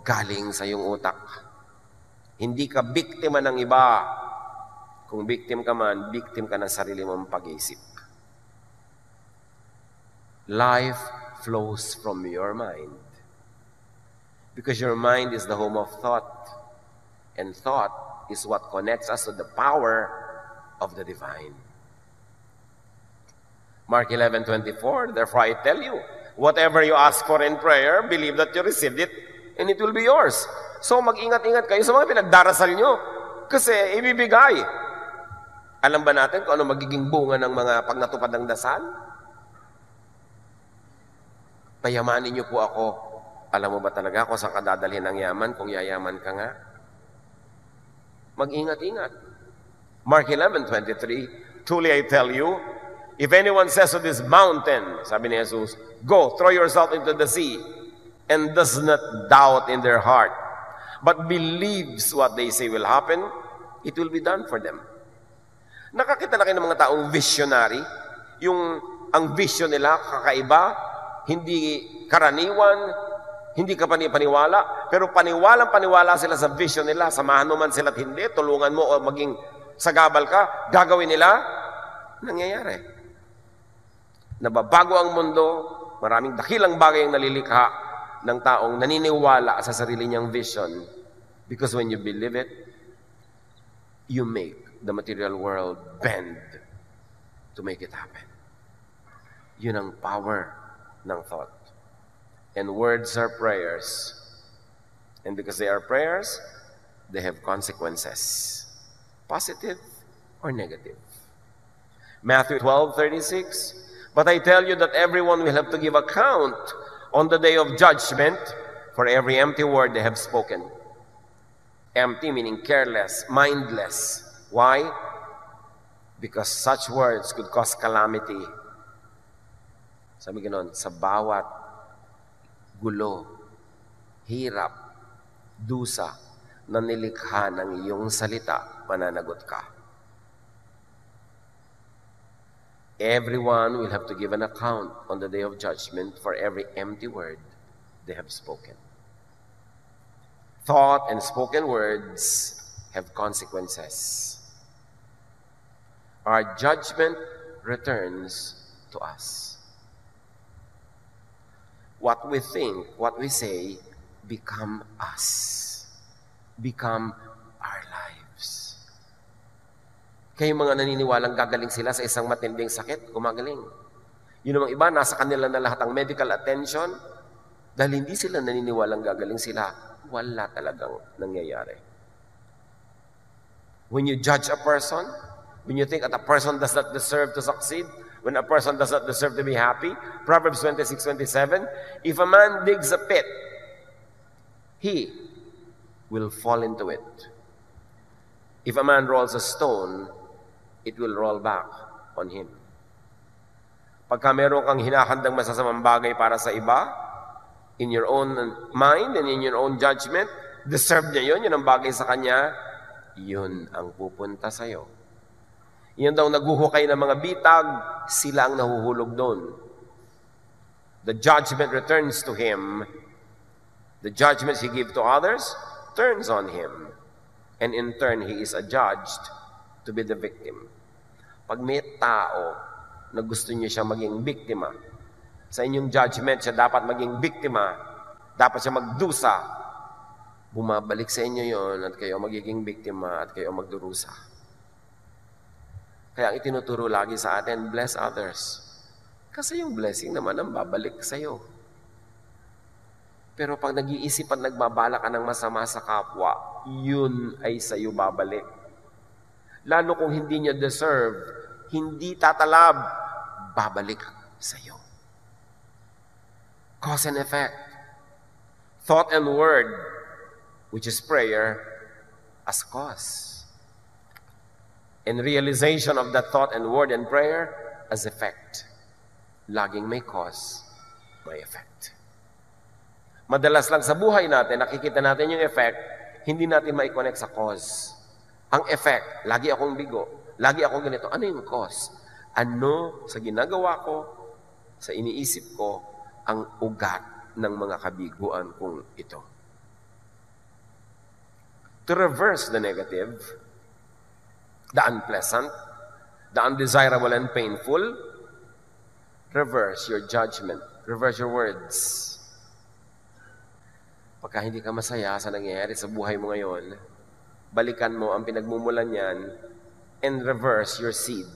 galing sa iyong utak. Hindi ka biktima ng iba. Kung victim ka man, victim ka ng sarili mong pag-iisip. Life flows from your mind. Because your mind is the home of thought. And thought is what connects us to the power of the divine. Mark 11:24, therefore I tell you, whatever you ask for in prayer, believe that you received it, and it will be yours. So mag-ingat-ingat kayo sa mga pinagdarasal nyo. Kasi ibibigay. Alam ba natin kung ano magiging bunga ng mga pag natupad ng dasal? Payamanin niyo po ako. Alam mo ba talaga kung saan ka dadalhin ng yaman kung yayaman ka nga? Mag-ingat-ingat. Mark 11:23, truly I tell you, if anyone says to this mountain, sabi ni Jesus, go, throw yourself into the sea, and does not doubt in their heart, but believes what they say will happen, it will be done for them. Nakakita na kayo ng mga taong visionary, ang vision nila kakaiba, hindi karaniwan, hindi ka paniwala, pero paniwalang-paniwala sila sa vision nila, samahan mo man sila't hindi, tulungan mo o maging sagabal ka, gagawin nila, nangyayari. Nababago ang mundo, maraming dakilang bagay ang nalilikha ng taong naniniwala sa sarili niyang vision. Because when you believe it, you make the material world bend to make it happen. Yun ang power ng thought. And words are prayers. And because they are prayers, they have consequences. Positive or negative. Matthew 12:36, but I tell you that everyone will have to give account on the day of judgment for every empty word they have spoken. Empty meaning careless, mindless. Why? Because such words could cause calamity. Sabi ganoon, sa bawat gulo, hirap, dusa na nilikha ng iyong salita, mananagot ka. Everyone will have to give an account on the day of judgment for every empty word they have spoken. Thought and spoken words have consequences. Our judgment returns to us. What we think, what we say, become us. Become our lives. Kayo mga naniniwalang gagaling sila sa isang matinding sakit, gumagaling. Yun namang iba, nasa kanila na lahat ang medical attention, dahil hindi sila naniniwalang gagaling sila, wala talagang nangyayari. When you judge a person, when you think that a person does not deserve to succeed, when a person does not deserve to be happy, Proverbs 26:27, if a man digs a pit, he will fall into it. If a man rolls a stone, it will roll back on him. Pagka meron kang hinahandang masasamang bagay para sa iba, in your own mind and in your own judgment, deserve niya yun ang bagay sa kanya, yun ang pupunta sa'yo. Yan daw naguhukay ng mga bitag, sila ang nahuhulog doon. The judgment returns to him. The judgments he gives to others turns on him. And in turn, he is adjudged to be the victim. Pag may tao na gusto niyo siya maging biktima, sa inyong judgment, siya dapat maging biktima, dapat siya magdusa, bumabalik sa inyo yon at kayo magiging biktima at kayo magdurusa. Kaya ang itinuturo lagi sa atin, bless others. Kasi yung blessing naman ang babalik sa iyo. Pero pag nag-iisip at nagbabala ka ng masama sa kapwa, yun ay sa iyo babalik. Lalo kung hindi niya deserve, hindi tatalab, babalik sa iyo. Cause and effect. Thought and word, which is prayer, as cause. And realization of that thought and word and prayer as effect. Laging may cause, may effect. Madalas lang sa buhay natin, nakikita natin yung effect, hindi natin mai-connect sa cause. Ang effect, lagi akong bigo, lagi akong ganito. Ano yung cause? Ano sa ginagawa ko, sa iniisip ko, ang ugat ng mga kabiguan kong ito? To reverse the negative, the unpleasant, the undesirable and painful, reverse your judgment, reverse your words. Pagka hindi ka masaya sa nangyayari sa buhay mo ngayon, balikan mo ang pinagmumulan niyan and reverse your seed,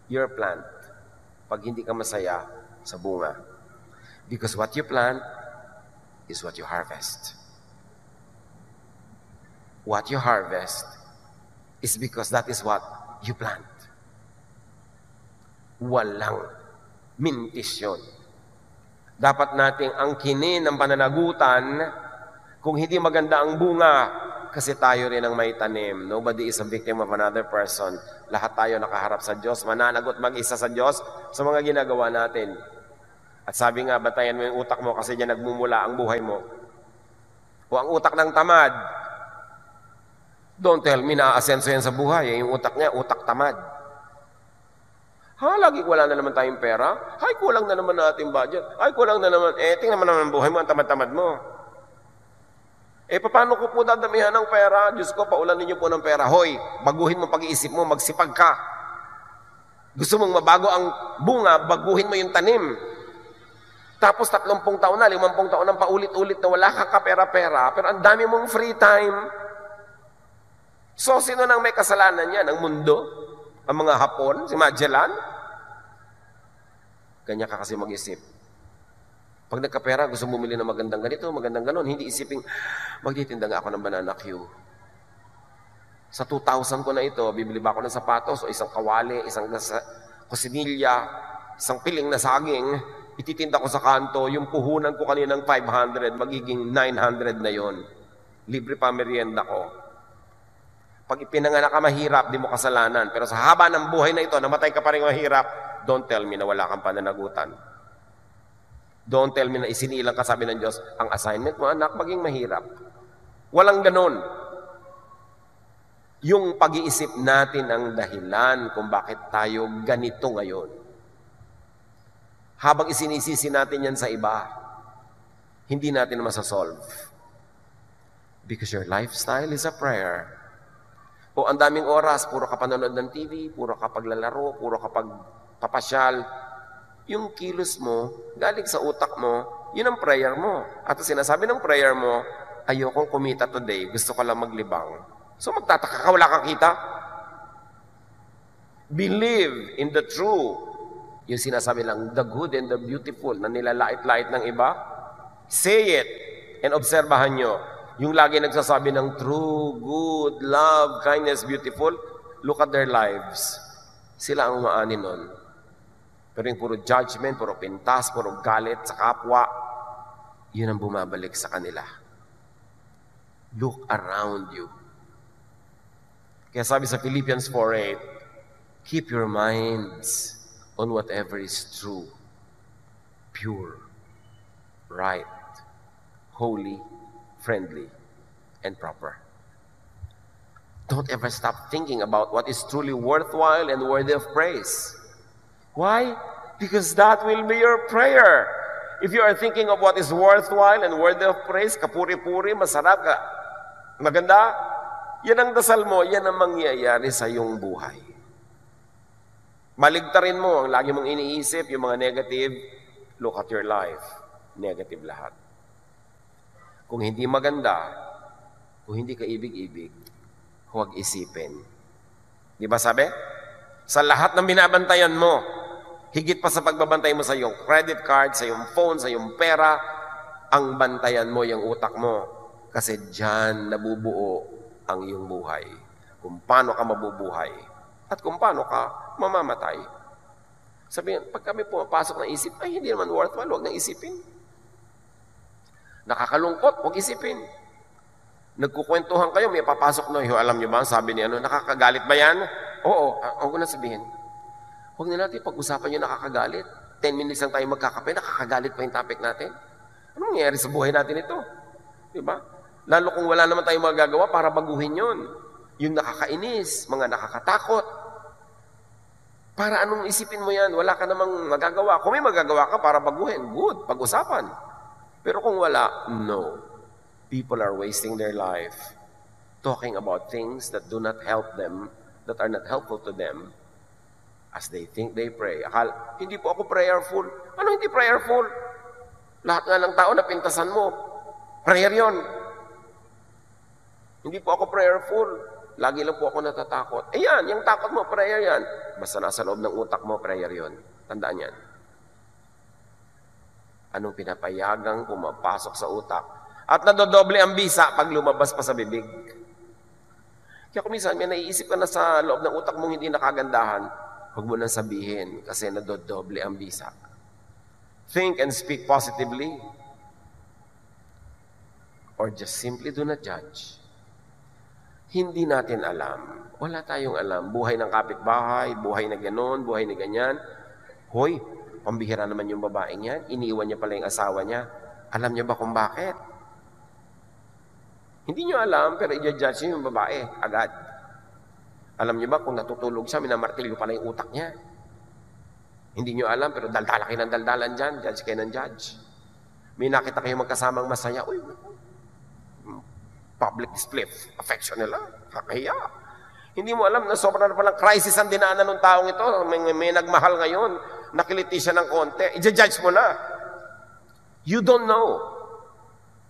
your plant. Pag hindi ka masaya sa bunga. Because what you plant is what you harvest. What you harvest is because that is what you plant. Walang mintis yun. Dapat nating angkinin ang pananagutan kung hindi maganda ang bunga, kasi tayo rin ang may tanim. Nobody is a victim of another person. Lahat tayo nakaharap sa Diyos, mananagot mag-isa sa Diyos sa mga ginagawa natin. At sabi nga, batayan mo yung utak mo kasi diyan nagmumula ang buhay mo. O ang utak ng tamad, don't tell me na aasenso yan sa buhay. Yung utak niya, utak tamad. Lagi wala na naman tayong pera. Kulang na naman natin budget. Kulang na naman. Tingnan mo naman ang buhay mo, ang tamad-tamad mo. Paano ko po dadamihan ng pera? Diyos ko, paulanin niyo po ng pera. Hoy, baguhin mo pag-iisip mo, magsipag ka. Gusto mong mabago ang bunga, baguhin mo yung tanim. Tapos 30 taon na, 50 taon na paulit-ulit na wala kang kapera-pera, pero ang dami mong free time. So, sino nang may kasalanan yan? Ang mundo? Ang mga Hapon? Si Magellan? Ganyan ka kasi mag-isip. Pag nagkapera, gusto bumili ng magandang ganito, magandang ganon, hindi isipin, magtitinda nga ako ng banana Q. Sa 2,000 ko na ito, bibili ba ako ng sapatos o isang kawali, isang kusinilya, isang piling na saging, ititinda ko sa kanto, yung puhunan ko kaninang 500, magiging 900 na yon. Libre pa merienda ko. Pag ipinanganak ka mahirap, di mo kasalanan. Pero sa haba ng buhay na ito, namatay ka pa rin mahirap, don't tell me na wala kang pananagutan. Don't tell me na isinilang ka, sabi ng Diyos, ang assignment mo, anak, maging mahirap. Walang ganon. Yung pag-iisip natin ang dahilan kung bakit tayo ganito ngayon. Habang isinisisi natin yan sa iba, hindi natin masasolve. Because your lifestyle is a prayer. O ang daming oras, puro ka panonood ng TV, puro ka paglalaro, puro ka pagpapasyal. Yung kilos mo, galing sa utak mo, yun ang prayer mo. At sinasabi ng prayer mo, ayokong kumita today, gusto ko lang maglibang. So magtataka ka, wala kang kita. Believe in the true. Yung sinasabi lang, the good and the beautiful, na nilalait-lait ng iba. Say it and obserbahan nyo. Yung lagi nagsasabi ng true, good, love, kindness, beautiful, look at their lives. Sila ang umaani nun. Pero yung puro judgment, puro pintas, puro galit sa kapwa, yun ang bumabalik sa kanila. Look around you. Kaya sabi sa Philippians 4:8, keep your minds on whatever is true, pure, right, holy, friendly, and proper. Don't ever stop thinking about what is truly worthwhile and worthy of praise. Why? Because that will be your prayer. If you are thinking of what is worthwhile and worthy of praise, kapuri-puri, masarap ka, maganda, yan ang dasal mo, yan ang mangyayari sa iyong buhay. Maligtarin mo ang lagi mong iniisip, yung mga negative, look at your life, negative lahat. Kung hindi maganda, kung hindi ka ibig-ibig, huwag isipin. Di ba sabi? Sa lahat ng binabantayan mo, higit pa sa pagbabantay mo sa iyong credit card, sa iyong phone, sa iyong pera, ang bantayan mo yung utak mo. Kasi diyan nabubuo ang iyong buhay. Kung paano ka mabubuhay at kung paano ka mamamatay. Sabihin, pag kami pumapasok ng isip, ay hindi naman worthwhile, huwag nang isipin. Nakakalungkot, huwag isipin. Nagkukwentuhan kayo, may papasok na, alam niyo ba, sabi ni ano, nakakagalit ba yan? Oo, huwag ko na sabihin. Huwag na natin pag-usapan yung nakakagalit. 10 minutes lang tayo magkakape, nakakagalit pa yung topic natin. Anong nangyayari sa buhay natin ito? Diba? Lalo kung wala naman tayong magagawa para baguhin yon. Yung nakakainis, mga nakakatakot. Para anong isipin mo yan? Wala ka namang magagawa. Kung may magagawa ka para baguhin, good, pag-usapan. Pero kung wala, no. People are wasting their life talking about things that do not help them, that are not helpful to them, as they think they pray. Akala, hindi po ako prayerful. Ano hindi prayerful? Lahat nga ng tao na pintasan mo, prayer yon. Hindi po ako prayerful. Lagi lang po ako natatakot. Ayan, yung takot mo, prayer yan. Basta nasa loob ng utak mo, prayer yon. Tandaan yan. Anong pinapayagang pumapasok sa utak? At nadodoble ang bisa pag lumabas pa sa bibig. Kaya kung minsan, may naiisip ka na sa loob ng utak mong hindi nakagandahan, huwag mo nang sabihin kasi nadodoble ang bisa. Think and speak positively. Or just simply do not judge. Hindi natin alam. Wala tayong alam. Buhay ng kapitbahay, buhay na gano'n, buhay na ganyan. Hoy, pambihira naman yung babaeng yan. Iniiwan niya pala yung asawa niya. Alam niyo ba kung bakit? Hindi niyo alam, pero i-judge niyo yung babae agad. Alam niyo ba kung natutulog siya, minamartilyo pala yung utak niya. Hindi niyo alam, pero daldala kayo ng daldalan dyan. Judge kayo ng judge. May nakita kayo magkasamang masaya. Uy, public display of affection nila. Kakahiya. Hindi mo alam na sobrang na palang crisis ang dinaanan ng taong ito. May nagmahal ngayon. Nakiliti siya ng konti. I-judge mo na. You don't know.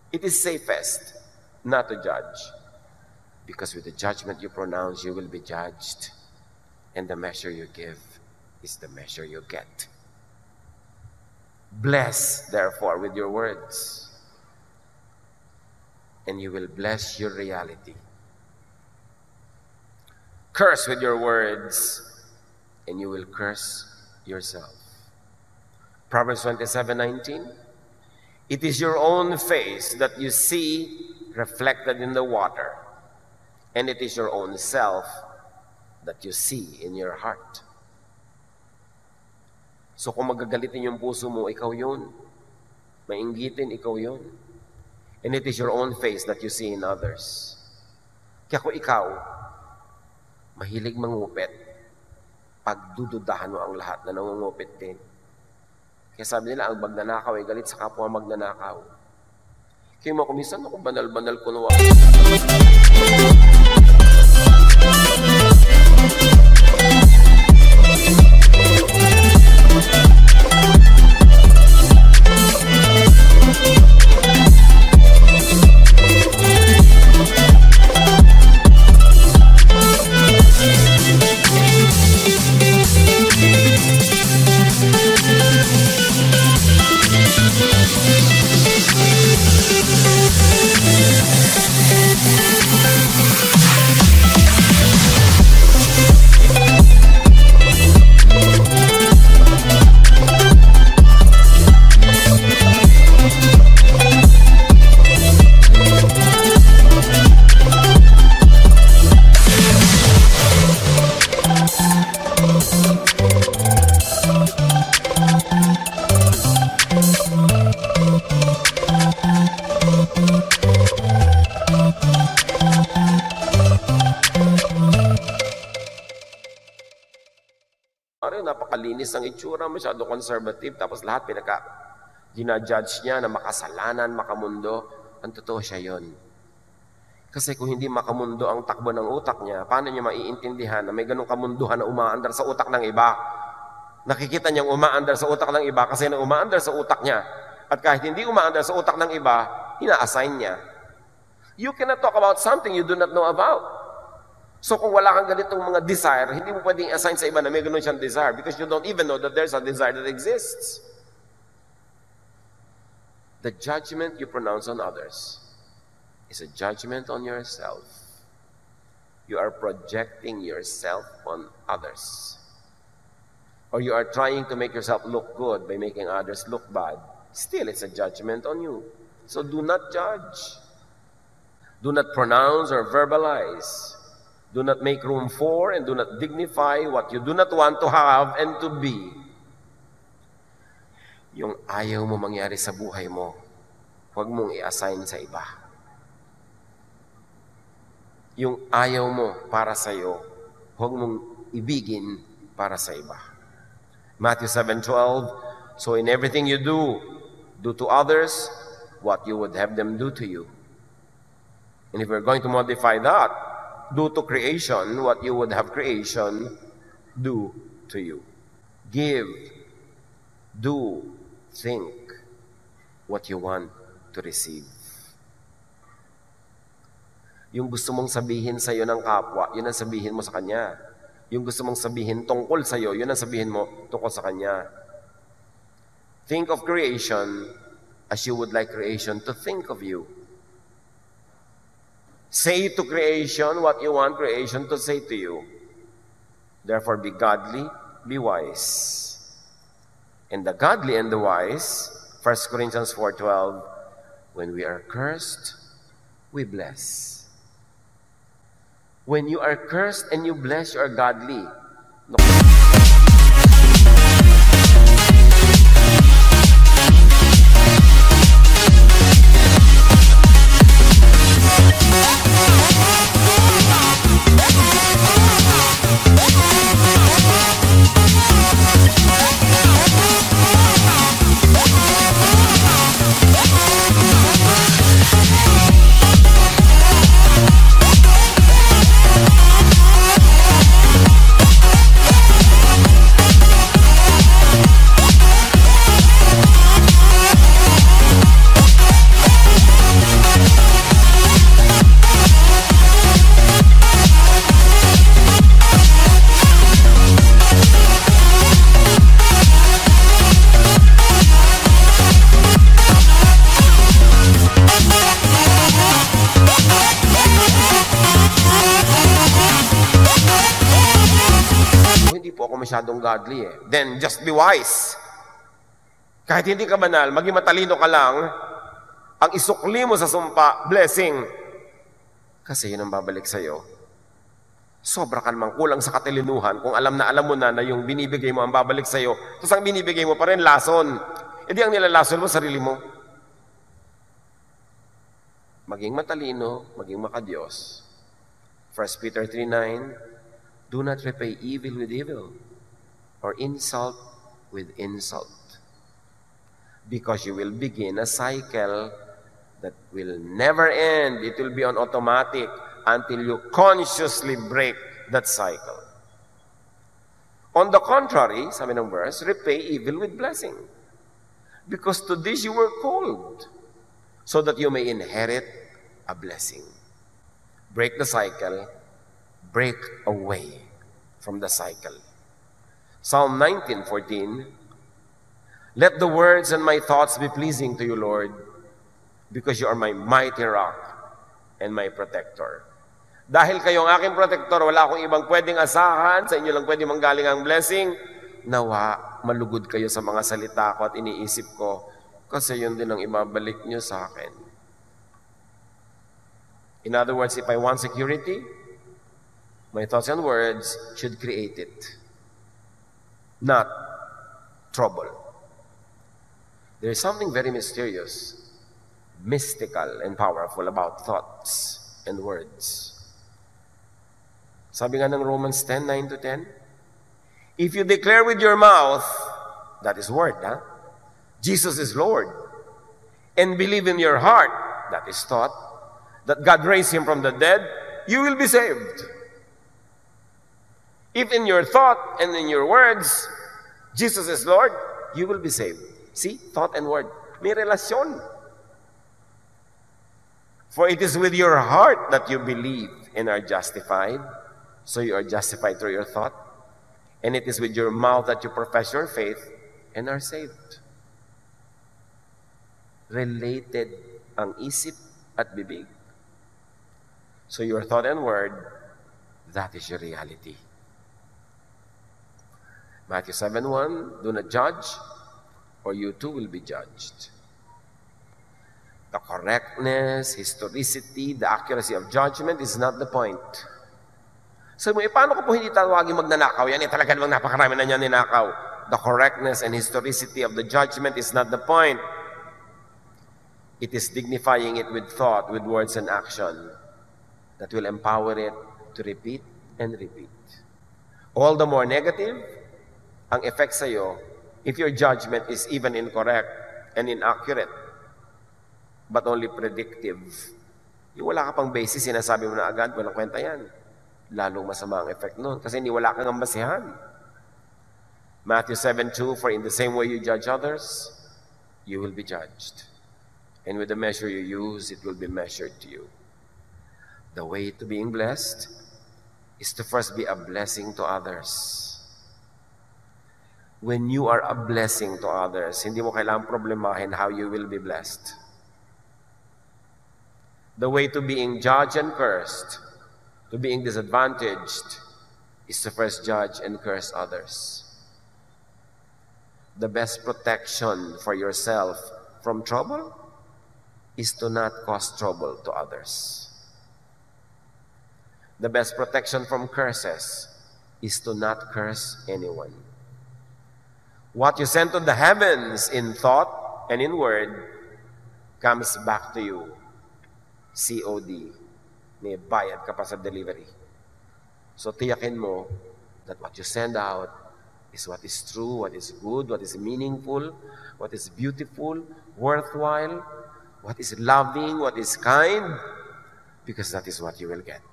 It is safest not to judge. Because with the judgment you pronounce, you will be judged. And the measure you give is the measure you get. Bless, therefore, with your words. And you will bless your reality. Curse with your words, and you will curse yourself. Proverbs 27:19. It is your own face that you see reflected in the water, and it is your own self that you see in your heart. So kung magagalitin yung puso mo, ikaw yun. Mainggitin, ikaw yun. And it is your own face that you see in others. Kaya kung ikaw, mahilig mangupit, pagdududahan mo ang lahat na nangungupit din. Kaya sabi nila, ang magnanakaw ay galit sa kapwa magnanakaw. Kaya mo kumisan ako, banal-banal ko nawa. Napakalinis ang itsura, masyado conservative, tapos lahat ginajudge niya na makasalanan, makamundo. Ang totoo siya yon. Kasi kung hindi makamundo ang takbo ng utak niya, paano niya maiintindihan na may ganong kamunduhan na umaandar sa utak ng iba? nakikita niyang umaandar sa utak ng iba kasi na umaandar sa utak niya. At kahit hindi umaandar sa utak ng iba, ina-assign niya. You cannot talk about something you do not know about. So kung wala kang ganitong mga desire, hindi mo pwedeng assign sa iba na may ganun siyang desire because you don't even know that there's a desire that exists. The judgment you pronounce on others is a judgment on yourself. You are projecting yourself on others. Or you are trying to make yourself look good by making others look bad. Still, it's a judgment on you. So do not judge. Do not pronounce or verbalize. Do not make room for and do not dignify what you do not want to have and to be. Yung ayaw mo mangyari sa buhay mo, huwag mong i-assign sa iba. Yung ayaw mo para sa iyo, huwag mong ibigin para sa iba. Matthew 7:12, so in everything you do, do to others what you would have them do to you. And if we're going to modify that, do to creation what you would have creation do to you. Give, do, think what you want to receive. Yung gusto mong sabihin sa iyo ng kapwa, yun ang sabihin mo sa kanya. Yung gusto mong sabihin tungkol sa iyo, yun ang sabihin mo tungkol sa kanya. Think of creation as you would like creation to think of you. Say to creation what you want creation to say to you. Therefore, be godly, be wise. And the godly and the wise, 1 Corinthians 4:12, when we are cursed, we bless. When you are cursed and you bless, you are godly. No. Masyadong godly eh. Then, just be wise. Kahit hindi ka banal, maging matalino ka lang, ang isukli mo sa sumpa, blessing. Kasi yun ang babalik sa'yo. Sobra ka namang kulang sa katalinuhan kung alam mo na yung binibigay mo ang babalik sa'yo. Tapos ang binibigay mo pa rin, lason. E di ang nilalason mo, sarili mo. Maging matalino, maging makadiyos. 1 Peter 3:9, do not repay evil with evil, or insult with insult. Because you will begin a cycle that will never end. It will be on automatic until you consciously break that cycle. On the contrary, sabi ng verse, repay evil with blessing. Because to this you were called, so that you may inherit a blessing. Break the cycle, break away from the cycle. Psalm 19:14, let the words and my thoughts be pleasing to you, Lord, because you are my mighty rock and my protector. Dahil kayo ang aking protector, wala akong ibang pwedeng asahan, sa inyo lang pwedeng manggaling ang blessing. Nawa, malugod kayo sa mga salita ko at iniisip ko, kasi yun din ang ibabalik nyo sa akin. In other words, if I want security, my thoughts and words should create it. Not trouble. There is something very mysterious, mystical, and powerful about thoughts and words. Sabi nga ng Romans 10:9-10, if you declare with your mouth, that is word, Jesus is Lord, and believe in your heart, that is thought, that God raised Him from the dead, you will be saved. If in your thought and in your words, Jesus is Lord, you will be saved. See, thought and word. May relasyon. For it is with your heart that you believe and are justified. So you are justified through your thought. And it is with your mouth that you profess your faith and are saved. Related ang isip at bibig. So your thought and word, that is your reality. Matthew 7:1, do not judge, or you too will be judged. The correctness, historicity, the accuracy of judgment is not the point. So, paano ko po hindi tawagin magnanakaw? Yan, talaga namang napakarami na niya ninakaw. The correctness and historicity of the judgment is not the point. It is dignifying it with thought, with words and action that will empower it to repeat and repeat. All the more negative ang effect sa'yo if your judgment is even incorrect and inaccurate, but only predictive. Yung wala ka pang basis, sinasabi mo na agad, walang kwenta yan. Lalong masama ang effect nun kasi hindi wala kang basihan. Matthew 7:2, for in the same way you judge others, you will be judged. And with the measure you use, it will be measured to you. The way to being blessed is to first be a blessing to others. When you are a blessing to others, hindi mo kailangang problemahin how you will be blessed. The way to being judged and cursed, to being disadvantaged, is to first judge and curse others. The best protection for yourself from trouble is to not cause trouble to others. The best protection from curses is to not curse anyone. What you send to the heavens in thought and in word comes back to you. COD. May bayad ka pa sa delivery. So tiyakin mo that what you send out is what is true, what is good, what is meaningful, what is beautiful, worthwhile, what is loving, what is kind, because that is what you will get.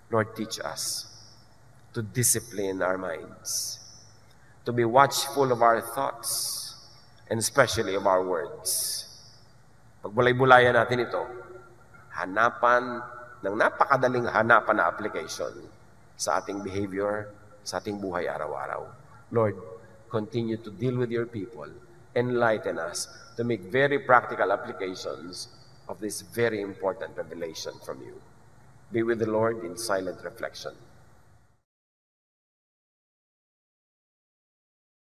Lord, teach us to discipline our minds, to be watchful of our thoughts, and especially of our words. Pagbulay-bulayan natin ito, hanapan ng napakadaling hanapan na application sa ating behavior, sa ating buhay araw-araw. Lord, continue to deal with your people. Enlighten us to make very practical applications of this very important revelation from you. Be with the Lord in silent reflection.